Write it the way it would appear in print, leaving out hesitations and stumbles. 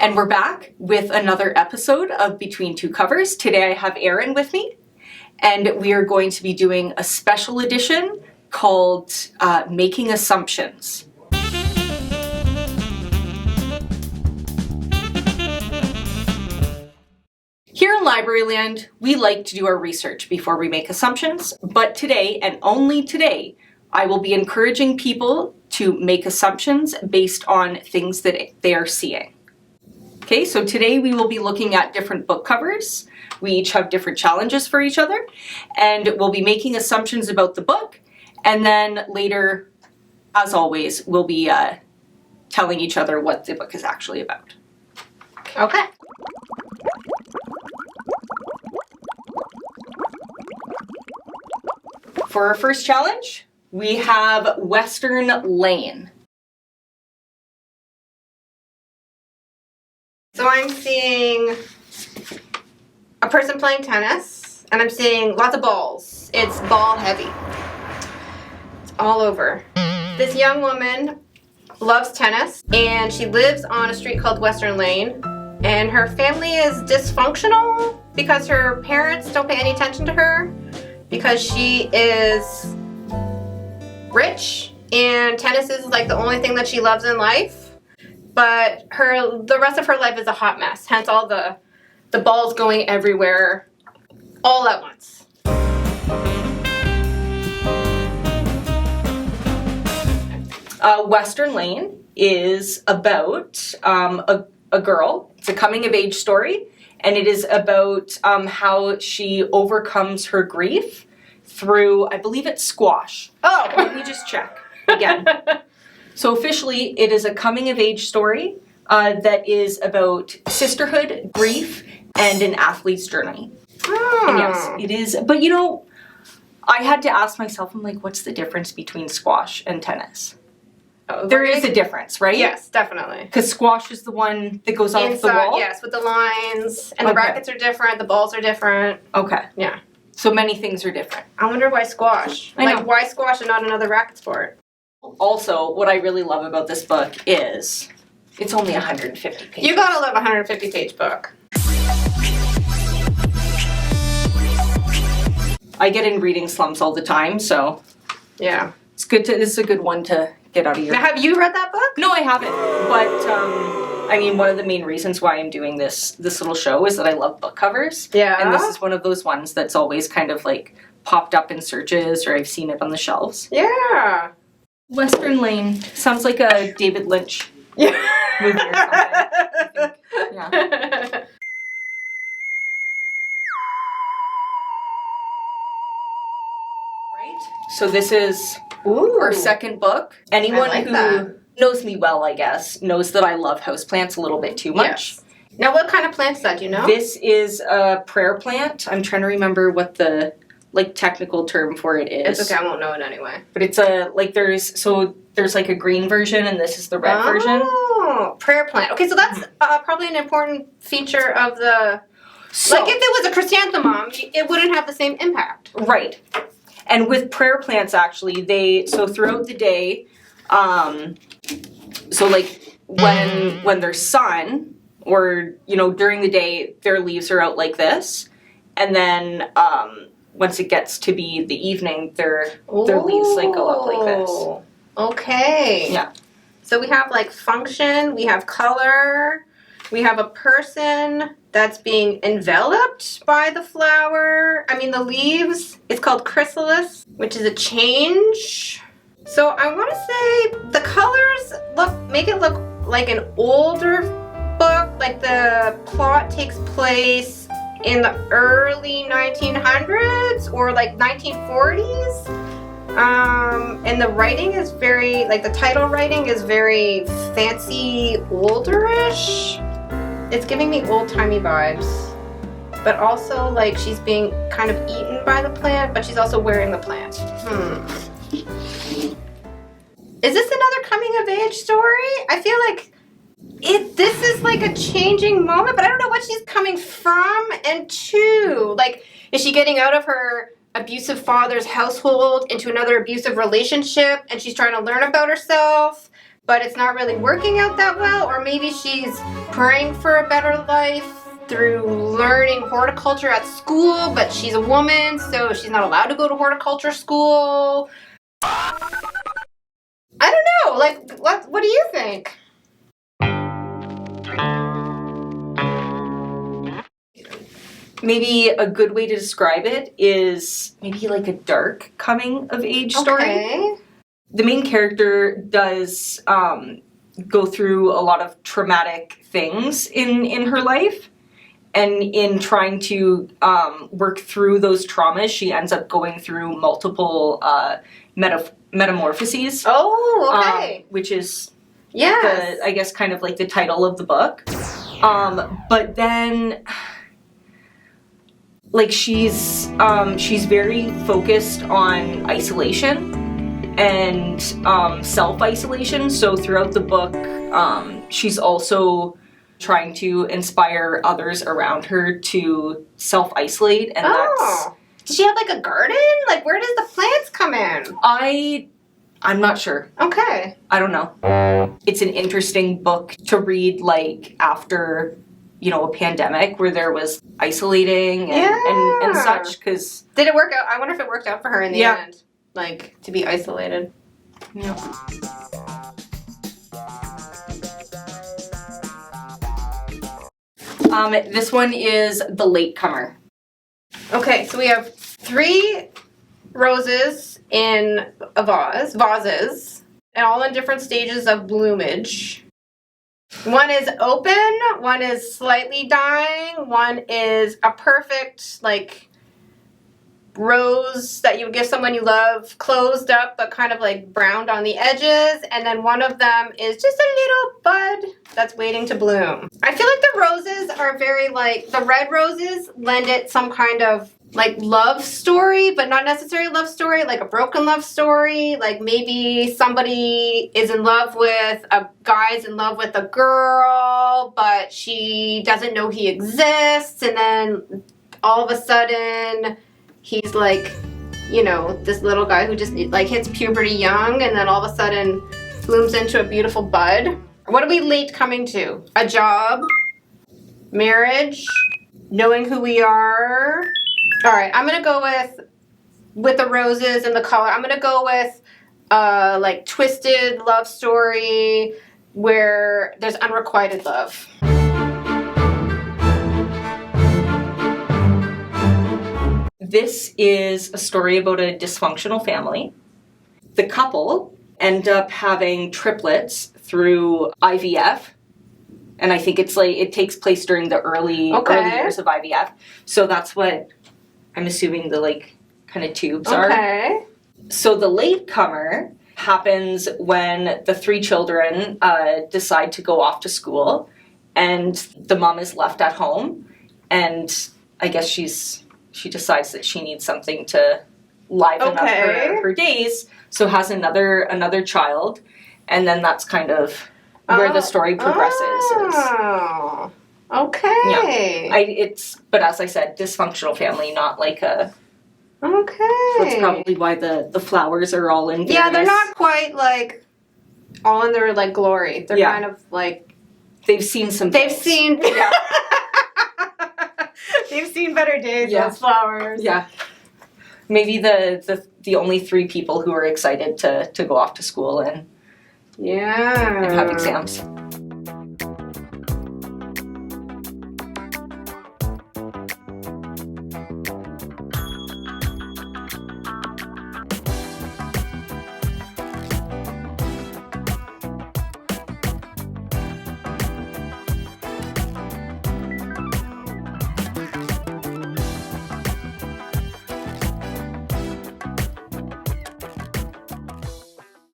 And we're back with another episode of Between Two Covers. Today I have Erin with me, and we are going to be doing a special edition called Making Assumptions. Here in Libraryland, we like to do our research before we make assumptions, but today, and only today, I will be encouraging people to make assumptions based on things that they are seeing. Okay, so today we will be looking at different book covers. We each have different challenges for each other, and we'll be making assumptions about the book, and then later, as always, we'll be telling each other what the book is actually about. Okay. For our first challenge, we have Western Lane. So I'm seeing a person playing tennis, and I'm seeing lots of balls. It's ball heavy. It's all over. This young woman loves tennis, and she lives on a street called Western Lane, and her family is dysfunctional because her parents don't pay any attention to her because she is rich, and tennis is like the only thing that she loves in life. But the rest of her life is a hot mess, hence all the balls going everywhere all at once. Western Lane is about a girl. It's a coming-of-age story, and it is about how she overcomes her grief through, I believe it's squash. Oh! Let me just check again. So officially, it is a coming-of-age story that is about sisterhood, grief, and an athlete's journey. Oh. And yes, it is. But you know, I had to ask myself, I'm like, what's the difference between squash and tennis? Oh, There is a difference, right? Yes, definitely. Because squash is the one that goes off the wall? Yes, with the lines, and the rackets are different, the balls are different. Okay. Yeah. So many things are different. I wonder why squash. I know. Why squash and not another racket sport? Also, what I really love about this book is it's only 150 pages. You gotta love a 150-page book. I get in reading slumps all the time, so Yeah. it's good to. This is a good one to get out of your. Now, have you read that book? No, I haven't. But I mean, one of the main reasons why I'm doing this little show is that I love book covers. Yeah. And this is one of those ones that's always kind of like popped up in searches, or I've seen it on the shelves. Yeah. Western Lane sounds like a David Lynch Yeah. movie or something. I think. Yeah. Right. So this is Ooh. our second book. Anyone I like who that. knows me well, I guess, knows that I love houseplants a little bit too much. Yes. Now, what kind of plant is that? Do you know? This is a prayer plant. I'm trying to remember what the technical term for it is. It's okay. I won't know it anyway. But it's there's like a green version, and this is the red version. Oh, prayer plant. Okay, so that's probably an important feature of the. So, Like if it was a chrysanthemum, it wouldn't have the same impact. Right. And with prayer plants, actually, throughout the day, so like when there's sun, or during the day, their leaves are out like this, and then once it gets to be the evening, their leaves like go up like this. Okay. Yeah. So we have like function, we have color, we have a person that's being enveloped by the flower. The leaves. It's called chrysalis, which is a change. So I want to say the colors make it look like an older book, like the plot takes place in the early 1900s or like 1940s. And the writing is very, like the title writing is very fancy, olderish. It's giving me old-timey vibes. But also, like, she's being kind of eaten by the plant, but she's also wearing the plant. Is this another coming-of-age story? I feel like this is like a changing moment, but I don't know what she's coming from and to. Like, is she getting out of her abusive father's household into another abusive relationship, and she's trying to learn about herself, but it's not really working out that well, or maybe she's praying for a better life through learning horticulture at school, but she's a woman, so she's not allowed to go to horticulture school. I don't know, like, what do you think? Maybe a good way to describe it is maybe like a dark coming of age story. Okay. The main character does go through a lot of traumatic things in her life, and in trying to work through those traumas, she ends up going through multiple metamorphoses. Oh, okay. Which is, yes. I guess, kind of like the title of the book. But then, like, she's very focused on isolation and self-isolation. So throughout the book, she's also trying to inspire others around her to self-isolate, and Does she have like a garden? Like, where does the plants come in? I'm not sure. Okay. I don't know. It's an interesting book to read, like, after, a pandemic where there was isolating and such, because... Did it work out? I wonder if it worked out for her in the end. Like, to be isolated. Yeah. This one is The Latecomer. Okay, so we have 3 roses in a vases, and all in different stages of bloomage. One is open, one is slightly dying, one is a perfect, like, rose that you would give someone you love, closed up but kind of like browned on the edges, and then one of them is just a little bud that's waiting to bloom. I feel like the roses are very, like, the red roses lend it some kind of like love story, but not necessarily love story, like a broken love story. Like, maybe somebody is in love with a guy's in love with a girl, but she doesn't know he exists, and then all of a sudden he's like, this little guy who just like hits puberty young, and then all of a sudden blooms into a beautiful bud. What are we late coming to? A job, marriage, knowing who we are. All right, I'm gonna go with the roses and the color. I'm gonna go with like twisted love story where there's unrequited love. This is a story about a dysfunctional family. The couple end up having triplets through IVF. And I think it's like, it takes place during the early years of IVF. So that's what I'm assuming the, like, kind of tubes are. Okay. So the latecomer happens when the 3 children decide to go off to school, and the mom is left at home, and I guess she decides that she needs something to liven up her days, so has another child, and then that's kind of where the story progresses. Oh, okay. Yeah, but as I said, dysfunctional family, not like a... Okay. So that's probably why the flowers are all in various... Yeah, they're not quite, like, all in their, like, glory. They're kind of, like... They've seen some They've things. seen... Yeah. They've seen better days, those flowers. Yeah. Maybe the only 3 people who are excited to go off to school and have exams.